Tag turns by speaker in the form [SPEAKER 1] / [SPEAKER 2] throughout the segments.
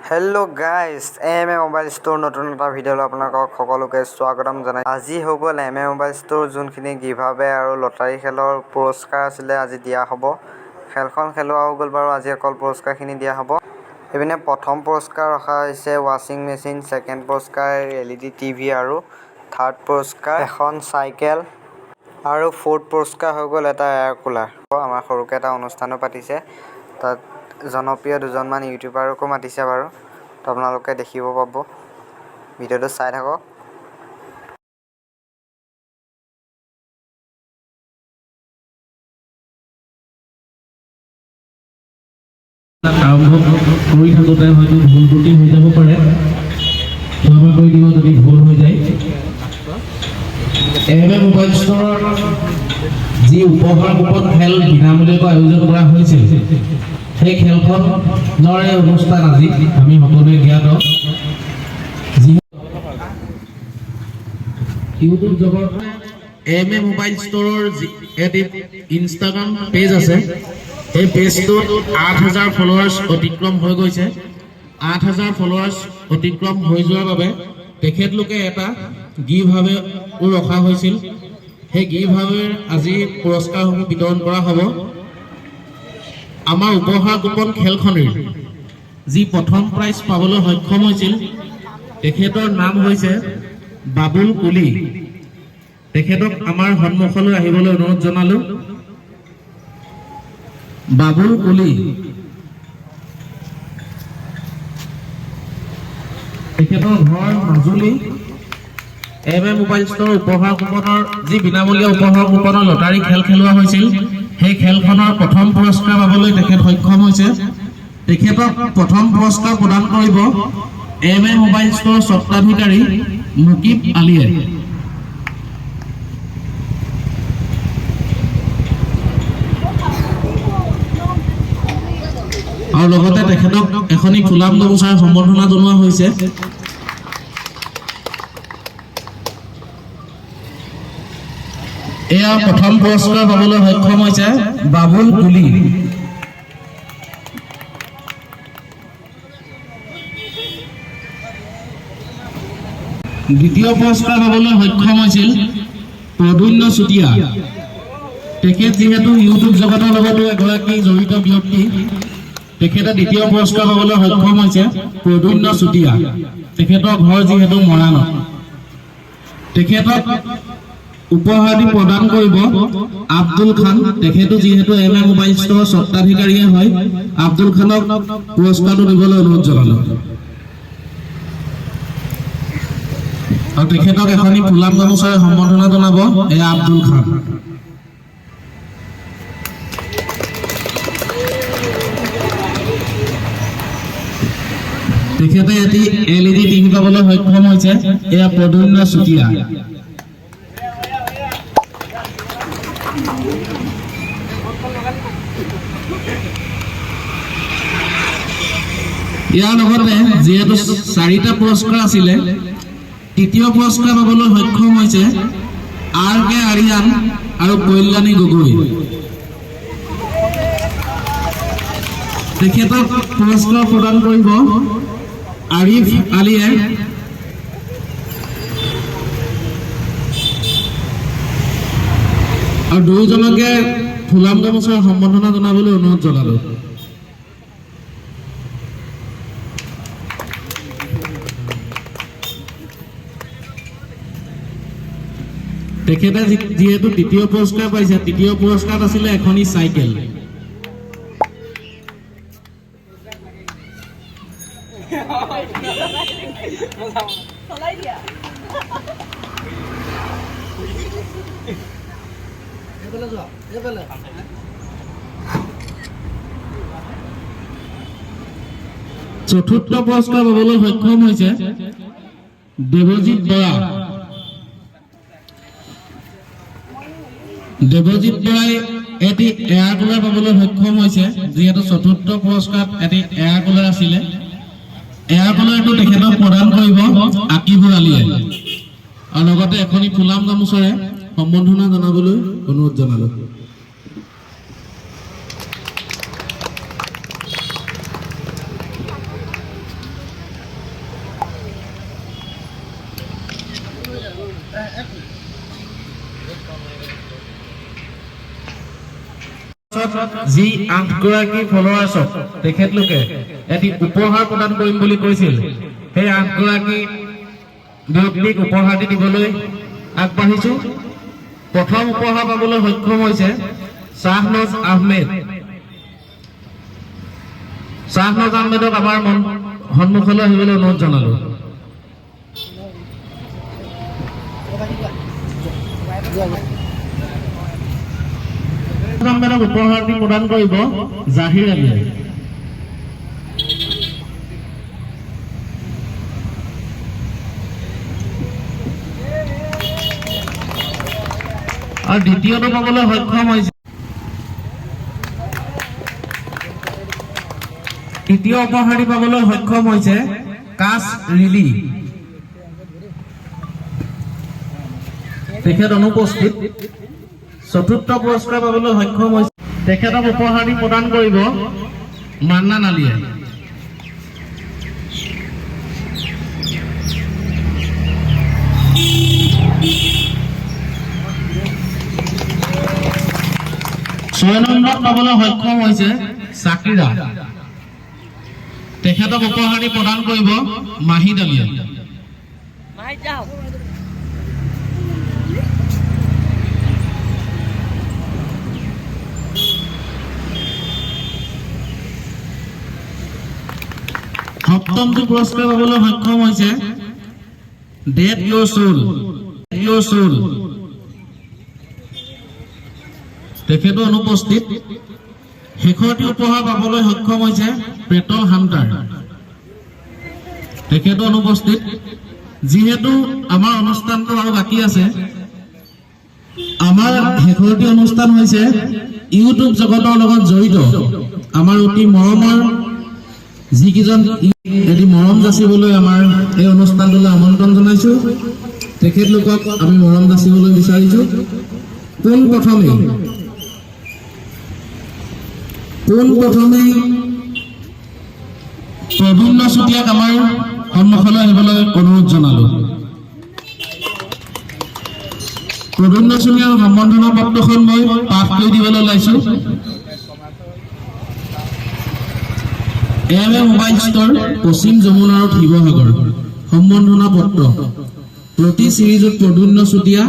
[SPEAKER 1] Hello guys M A mobile store नतुन এটা ভিডিঅ'লৈ আপোনালোকক সকলোকে স্বাগতম জনাই আজি হৈ গ'ল এম এ মোবাইল স্টোৰ যোনখিনি গিভআৱে আৰু লটাৰী খেলৰ পুৰস্কাৰ আছিলে আজি দিয়া হ'ব খেলখন খেলোৱা হৈ গ'ল বাৰু আজি অকল পুৰস্কাৰখিনি দিয়া হ'ব এপিনে প্ৰথম পুৰস্কাৰ ৰখা হৈছে ৱাশ্বিং মেচিন সেকেন্ড পুৰস্কাৰ এলইডি টিভি আৰু থাৰ্ড পুৰস্কাৰ এখন চাইকেল আৰু ফোৰ্থ পুৰস্কাৰ হৈ গ'ল এটা এয়াৰ কুলাৰ আমাৰ সৰুকে এটা অনুষ্ঠানো পাতিছে তাত জনপ্ৰিয় দুজনমান ইউটিউবাৰকো মাতিছে বাৰু তো আপোনালোকে দেখিব পাব ভিডিঅ'টো চাই থাকক
[SPEAKER 2] আৰম্ভ কৰি থাকোঁতে হয়তো ভুল ত্ৰুটি হৈ যাব পাৰে ক্ষমা কৰি দিব যদি ভুল হৈ যায় এম এ মোবাইল ষ্ট'ৰৰ যি উপহাৰ কুপন খেল বিনামূলীয়াকৈ আয়োজন কৰা হৈছিল সেই খেলখনৰে অনুষ্ঠান আজি আমি সকলোৱে জ্ঞাত ইউটিউব জগত এম এ মোবাইল ষ্ট'ৰৰ এটি ইনষ্টাগ্ৰাম পেজ আছে এই পেজটোত ৮,০০০ ফলোৱাৰ্ছ অতিক্ৰম হৈ গৈছে ৮,০০০ ফলোৱাৰ্ছ অতিক্ৰম হৈ যোৱাৰ বাবে তেখেতলোকে এটা গিভআৱে ৰখা হৈছিল সেই গিভআৱেৰ আজি পুৰস্কাৰসমূহ বিতৰণ কৰা হ'ব আমাৰ উপহাৰ কুপন খেলখনৰ যি প্ৰথম প্ৰাইজ পাবলৈ সক্ষম হৈছিল তেখেতৰ নাম হৈছে বাবুল কুলি তেখেতক আমাৰ সন্মুখলৈ আহিবলৈ অনুৰোধ জনালোঁ বাবুল কুলি তেখেতৰ ঘৰ Majuli M A mobile store উপহাৰ কুপনৰ যি বিনামূলীয়া উপহাৰ কুপনৰ লটাৰী খেল খেলোৱা হৈছিল সেই খেলখনৰ প্ৰথম পুৰস্কাৰ পাবলৈ তেখেত সক্ষম হৈছে তেখেতক প্ৰথম পুৰস্কাৰ প্ৰদান কৰিব এম এ মোবাইল ষ্ট'ৰ স্বত্বাধিকাৰী মুকিব আলীয়ে আৰু লগতে তেখেতক এখনি ফুলাম গামোচাৰ সম্বৰ্ধনা জনোৱা হৈছে এয়া প্ৰথম পুৰস্কাৰ পাবলৈ সক্ষম হৈছে বাবুল কুলি দ্বিতীয় পুৰস্কাৰ পাবলৈ সক্ষম হৈছিল প্ৰদুন্য চুতীয়া তেখেত যিহেতু ইউটিউব জগতৰ লগতো এগৰাকী জড়িত ব্যক্তি তেখেতে দ্বিতীয় পুৰস্কাৰ পাবলৈ সক্ষম হৈছে প্ৰদুন্য চুতীয়া তেখেতৰ ঘৰ যিহেতু মৰাণত তেখেতক উপহাৰ দি প্ৰদান কৰিব আব্দুল খান তেখেতো যিহেতু এম এ মোবাইল ষ্ট'ৰৰ স্বত্বাধিকাৰীয়ে হয় আব্দুল খানক পুৰস্কাৰটো দিবলৈ অনুৰোধ জনালোঁ আৰু তেখেতক এখনি ফুলাম গামোচাৰে সম্বৰ্ধনা জনাব এয়া আব্দুল খান তেখেতে এটি এলইডি টিভি পাবলৈ সক্ষম হৈছে এয়া প্ৰদুন্য চুতীয়া ইয়াৰ লগতে যিহেতু 4টা পুৰস্কাৰ আছিলে তৃতীয় পুৰস্কাৰ পাবলৈ সক্ষম হৈছে আৰ কে আৰিয়ান আৰু কল্যাণী গগৈ তেখেতক পুৰস্কাৰ প্ৰদান কৰিব আৰিফ আলীয়ে আৰু দুয়োজনকে ফুলাম গামোচাৰ সম্বৰ্ধনা জনাবলৈ অনুৰোধ জনালোঁ তেখেতে যিহেতু তৃতীয় পুৰস্কাৰ পাইছে তৃতীয় পুৰস্কাৰ আছিলে এখনি চাইকেল চতুৰ্থ পুৰস্কাৰ পাবলৈ সক্ষম হৈছে দেৱজিৎ বৰা দেৱজিৎ বৰাই এটি এয়াৰ কুলাৰ পাবলৈ সক্ষম হৈছে যিহেতু চতুৰ্থ পুৰস্কাৰত এটি এয়াৰ কুলাৰ আছিলে এয়াৰ কুলাৰটো তেখেতক প্ৰদান কৰিব আকিবুৰ আলীয়ে আৰু লগতে এখনি ফুলাম গামোচাৰে সম্বৰ্ধনা জনাবলৈ অনুৰোধ জনালোঁ পাছত যি 8 গৰাকী ফলোৱাৰ্ছক তেখেতলোকে এটি উপহাৰ প্ৰদান কৰিম বুলি কৈছিল সেই 8 গৰাকী ব্যক্তিক উপহাৰটি দিবলৈ আগবাঢ়িছো প্ৰথম উপহাৰ পাবলৈ সক্ষম হৈছে শাহনজ আহমেদ আহমেদক আমাৰ সন্মুখলৈ আহিবলৈ অনুৰোধ জনালো আহমেদক উপহাৰটি প্ৰদান কৰিব জাহিৰ আলীয়ে আৰু দ্বিতীয়টো পাবলৈ সক্ষম হৈছে তৃতীয় উপহাৰটি পাবলৈ সক্ষম হৈছে কাছ ৰিলি তেখেত অনুপস্থিত চতুৰ্থ পুৰস্কাৰ পাবলৈ সক্ষম হৈছে তেখেতক উপহাৰটি প্ৰদান কৰিব মান্নান আলীয়ে ছয় নম্বৰ পাবলৈ সক্ষম হৈছে চাকিৰা তেখেতক উপহাৰটি প্ৰদান কৰিব মাহিদ আলীয়ে সপ্তমটো পুৰস্কাৰ পাবলৈ সক্ষম হৈছে ডেট ইয়ৰ সোল তেখেতো অনুপস্থিত শেষৰটি উপহাৰ পাবলৈ সক্ষম হৈছে পেটল হান্টাৰ তেখেতো অনুপস্থিত যিহেতু আমাৰ অনুষ্ঠানটো আৰু বাকী আছে আমাৰ শেষৰটি অনুষ্ঠান হৈছে ইউটিউব জগতৰ লগত জড়িত আমাৰ অতি মৰমৰ যিকেইজন এটি মৰম যাচিবলৈ আমাৰ এই অনুষ্ঠানটোলৈ আমন্ত্ৰণ জনাইছো তেখেতলোকক আমি মৰম যাচিবলৈ বিচাৰিছো পোনপ্ৰথমে প্ৰবীণ চুতীয়াক আমাৰ সন্মুখলৈ আহিবলৈ অনুৰোধ জনালো প্ৰবীণ চুতীয়াৰ সম্বৰ্ধনা পত্ৰখন মই পাঠ কৰি দিবলৈ ওলাইছো মোবাইল ষ্ট'ৰ পশ্চিম যমুনা আৰু শিৱসাগৰ সম্বৰ্ধনা পত্ৰ প্ৰতি চিৰিজত প্ৰবীণ চুতীয়া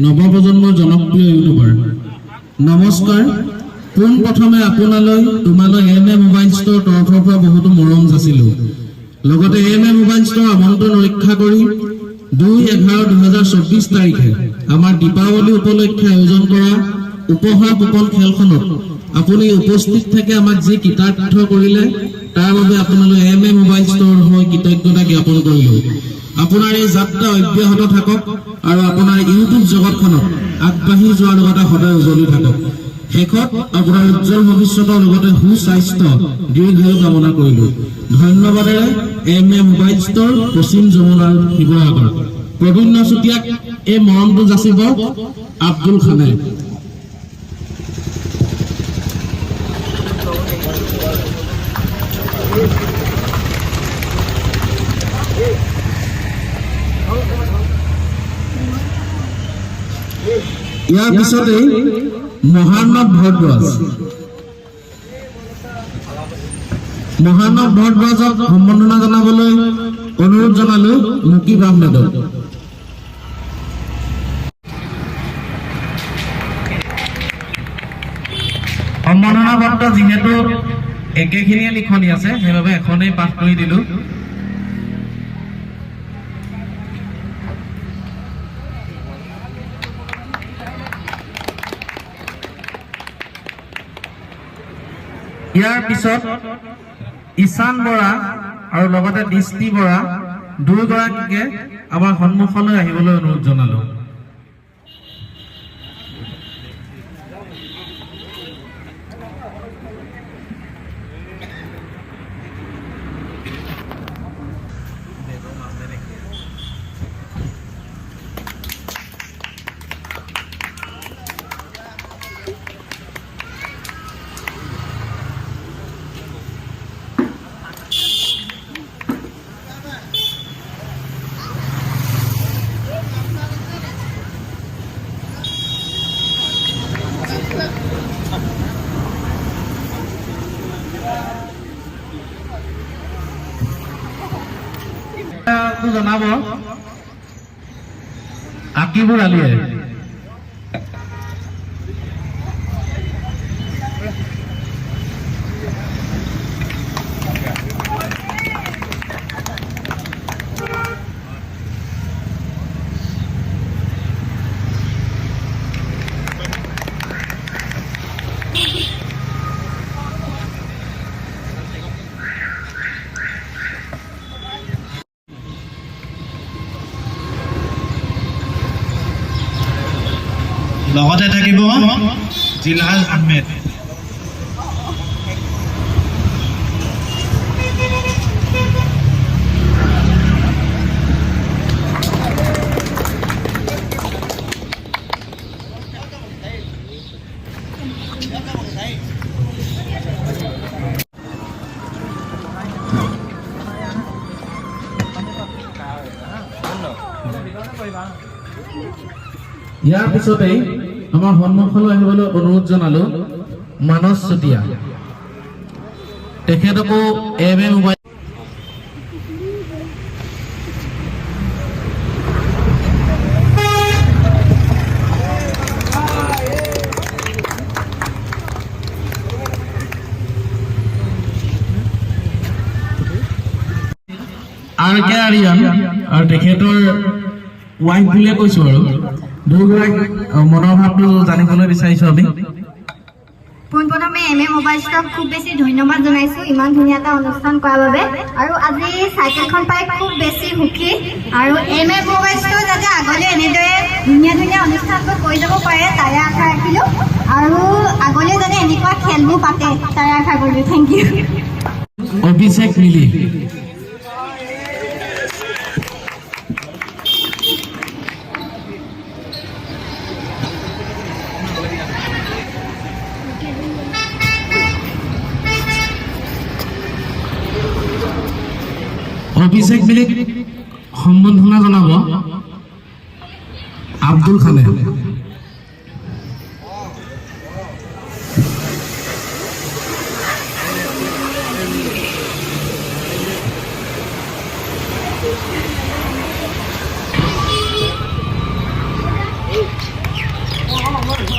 [SPEAKER 2] নৱপ্ৰজন্মৰ জনপ্ৰিয় ইউটিউবাৰ নমস্কাৰ পোনপ্ৰথমে তোমালৈ মোবাইল ষ্ট'ৰ তৰফৰ পৰা বহুতো মৰম যাচিলো লগতে মোবাইল ষ্ট'ৰ আমন্ত্ৰণ ৰক্ষা কৰি 2/11/2024 তাৰিখে আমাৰ দীপাৱলী উপলক্ষে আয়োজন কৰা উপহাৰ কুপন খেলখনত আপুনি উপস্থিত থাকে আমাক যি কৃতাৰ্থ কৰিলে তাৰ বাবে আপোনালৈ মোবাইল ষ্ট'ৰ হৈ কৃতজ্ঞতা জ্ঞাপন কৰিলো আপোনাৰ এই যাত্ৰা অব্যাহত থাকক আৰু আপোনাৰ ইউটিউব জগতখনত আগবাঢ়ি যোৱাৰ লগতে সদায় উজ্বলি থাকক শেষত আপোনাৰ উজ্জ্বল ভৱিষ্যতৰ লগতে সুস্বাস্থ্য দীৰ্ঘায়ু কামনা কৰিলো ধন্যবাদেৰে মোবাইল ষ্ট'ৰ পশ্চিম যমুনা আৰু শিৱসাগৰ প্ৰবীণ চুতীয়াক এই মৰমটো যাচিব আব্দুল খানে ইয়াৰ পিছতে মহানৱ ভৰদ্বাজক সম্বৰ্ধনা জনাবলৈ অনুৰোধ জনালো মুকিব আহমেদক সম্বৰ্ধনা পত্ৰ যিহেতু একেখিনিয়ে লিখনি আছে সেইবাবে এখনেই পাঠ কৰি দিলো ইয়াৰ পিছত ঈশান বৰা আৰু লগতে দৃষ্টি বৰা দুয়োগৰাকীকে আমাৰ সন্মুখলৈ আহিবলৈ অনুৰোধ জনালো জনাব আকিবুৰ আলীয়ে। লগতে থাকিব জিলহাজ আহমেদ। ইয়াৰ পিছতেই আমাৰ সন্মুখলৈ আহিবলৈ অনুৰোধ জনালো মানস চুতীয়া। তেখেতকো মোবাইল RK আৰিয়ান আৰু তেখেতৰ ৱাইফ বুলিয়ে কৈছো আৰু দুয়োগৰাকী মনৰ ভাৱটো জানিবলৈ বিচাৰিছো আমি।
[SPEAKER 3] পোনপ্ৰথমে মোবাইল ষ্টক খুব বেছি ধন্যবাদ জনাইছো ইমান ধুনীয়া এটা অনুষ্ঠান কৰাৰ বাবে, আৰু আজি চাইকেলখন পাই খুব বেছি সুখী। আৰু মোবাইল ষ্টক যাতে আগলৈ এনেদৰে ধুনীয়া ধুনীয়া অনুষ্ঠানবোৰ কৰি যাব পাৰে তাৰে আশা ৰাখিলোঁ, আৰু আগলৈ যাতে এনেকুৱা খেলবোৰ পাতে তাৰে আশা কৰিলোঁ। Thank U.
[SPEAKER 2] অভিষেক মিলি। অভিষেক মিলিক সম্বৰ্ধনা জনাব আব্দুল খানে।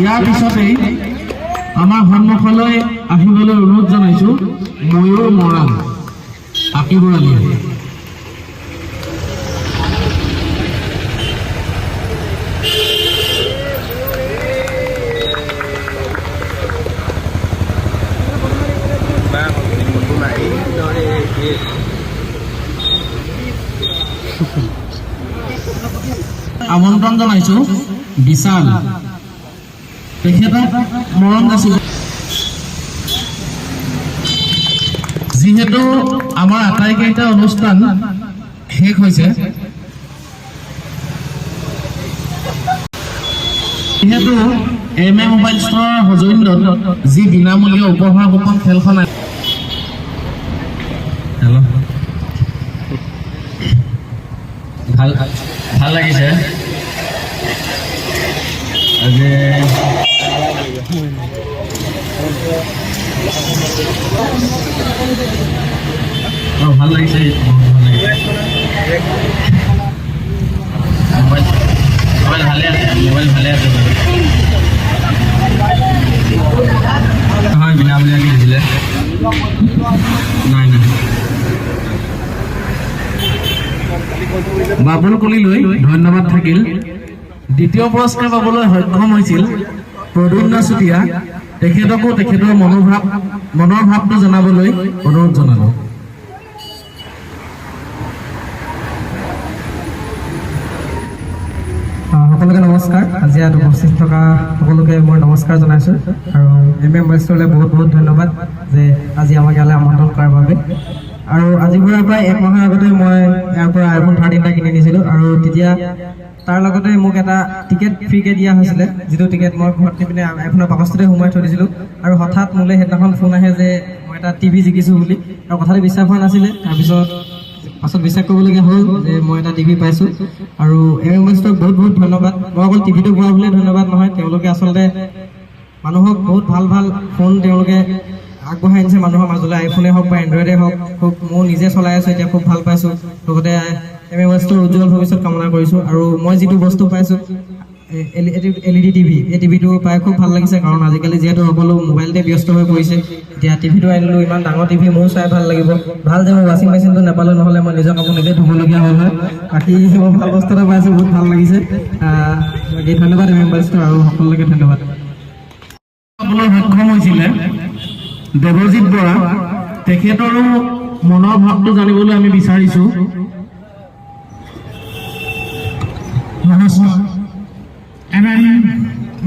[SPEAKER 2] ইয়াৰ পিছতেই আমাৰ সন্মুখলৈ আহিবলৈ অনুৰোধ জনাইছো ময়ূৰ মৰাণ আকিবুৰ আলীয়ে। আমন্ত্ৰণ জনাইছো বিশাল, তেখেতক মৰম যাচিব। যিহেতু আমাৰ আটাইকেইটা অনুষ্ঠান শেষ হৈছে, যিহেতু মোবাইল ষ্টৰৰ সৌজন্যত যি বিনামূলীয়া উপহাৰ গোপন খেলখন ভাল লাগিছে। আজি ভাল লাগিছে, মোবাইল ভালে আছে, মোবাইল ভালে আছে হয়। বিনামূলীয়াকৈ দিছিলে নাই নাই। বাবুল কলিলৈ ধন্যবাদ থাকিল। দ্বিতীয় পুৰস্কাৰ পাবলৈ সক্ষম হৈছিল প্ৰদ্যুম্ন চুতীয়া, তেখেতকো তেখেতৰ মনৰ ভাৱটো জনাবলৈ অনুৰোধ জনালো।
[SPEAKER 4] সকলোকে নমস্কাৰ। আজি ইয়াত উপস্থিত থকা সকলোকে মই নমস্কাৰ জনাইছোঁ, আৰু মোবাইল ষ্টৰলৈ বহুত বহুত ধন্যবাদ যে আজি আমাক ইয়ালৈ আমন্ত্ৰণ কৰাৰ বাবে। আৰু আজিৰ পৰা প্ৰায় এক মাহৰ আগতে মই ইয়াৰ পৰা iPhone 13 এটা কিনি নিছিলোঁ, আৰু তেতিয়া তাৰ লগতে মোক এটা টিকেট ফ্ৰীকৈ দিয়া হৈছিলে, যিটো টিকেট মই ঘৰত নি পিনে আইফোনৰ বাকচটোতে সোমাই থৈ দিছিলোঁ। আৰু হঠাৎ মোলৈ সেইদিনাখন ফোন আহে যে মই এটা টিভি জিকিছোঁ বুলি, আৰু কথাটো বিশ্বাস হোৱা নাছিলে। পাছত বিশ্বাস কৰিবলগীয়া হ'ল যে মই এটা টিভি পাইছোঁ। আৰু মোবাইল ষ্টৰক বহুত বহুত ধন্যবাদ। মই অকল টিভিটো পোৱা বুলিয়ে ধন্যবাদ নহয়, তেওঁলোকে আচলতে মানুহক বহুত ভাল ভাল ফোন তেওঁলোকে আগবঢ়াই আনিছে মানুহৰ মাজলৈ। আইফোনে হওক বা এণ্ড্ৰইডে হওক মই নিজে চলাই আছোঁ, এতিয়া খুব ভাল পাইছোঁ। লগতে মোবাইল ষ্ট'ৰৰ উজ্জ্বল ভৱিষ্যত কামনা কৰিছোঁ। আৰু মই যিটো বস্তু পাইছোঁ LED টিভি, এই টিভিটো পাই খুব ভাল লাগিছে, কাৰণ আজিকালি যিহেতু সকলো মোবাইলতে ব্যস্ত হৈ পৰিছে। এতিয়া টিভিটো আনিলোঁ, ইমান ডাঙৰ টিভি, মোৰো চাই ভাল লাগিব। ভাল যে মই ৱাশ্বিং মেচিনটো নাপালোঁ, নহ'লে মই নিজৰ কাপোৰ নিজে ধুবলগীয়া হ'ল হয়। বাকী মই ভাল বস্তু এটা পাইছোঁ, বহুত ভাল লাগিছে। বাকী ধন্যবাদ মোবাইল ষ্ট'ৰ আৰু সকলোকে ধন্যবাদ।
[SPEAKER 2] পাবলৈ সক্ষম হৈছিলে দেৱজিৎ বৰা, তেখেতৰো মনৰ ভাৱটো জানিবলৈ আমি বিচাৰিছোঁ।
[SPEAKER 5] নমস্কাৰ।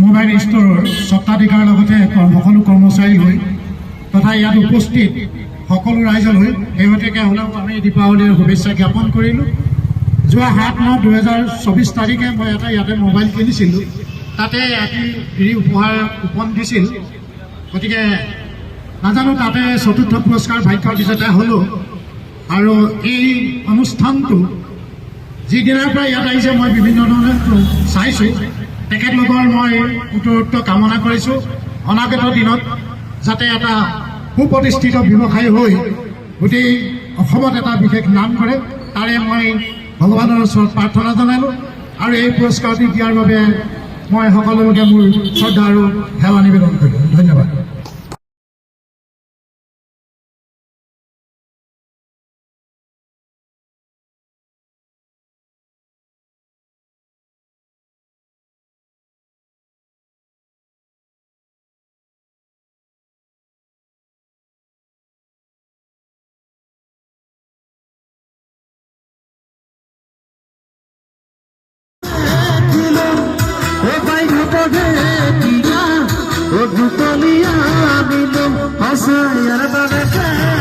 [SPEAKER 5] মোবাইল ষ্ট'ৰৰ স্বত্বাধিকাৰ লগতে সকলো কৰ্মচাৰী হৈ তথা ইয়াত উপস্থিত সকলো ৰাইজলৈ শেহতীয়াকৈ হ'লেও আমি দীপাৱলীৰ শুভেচ্ছা জ্ঞাপন কৰিলোঁ। যোৱা 7/9/2024 তাৰিখে মই ইয়াতে মোবাইল কিনিছিলোঁ, তাতে এটি হেৰি উপহাৰ কুপন দিছিল। গতিকে নাজানো, তাতে 4ৰ্থ পুৰস্কাৰ ভাগ্য বিজেতা হ'লোঁ। আৰু এই অনুষ্ঠানটো যিদিনাৰ পৰা ইয়াত আহিছে মই বিভিন্ন ধৰণে চাইছোঁ। তেখেতলোকৰ মই উত্তৰোত্তৰ কামনা কৰিছোঁ, অনাগত দিনত যাতে এটা সুপ্ৰতিষ্ঠিত ব্যৱসায়ী হৈ গোটেই অসমত এটা বিশেষ নাম কৰে, তাৰে মই ভগৱানৰ ওচৰত প্ৰাৰ্থনা জনালোঁ। আৰু এই পুৰস্কাৰটি দিয়াৰ বাবে মই সকলোকে মোৰ শ্ৰদ্ধা আৰু সেৱা নিবেদন কৰিলোঁ। ধন্যবাদ।
[SPEAKER 2] ভূতলীয়া বিলো সঁচাই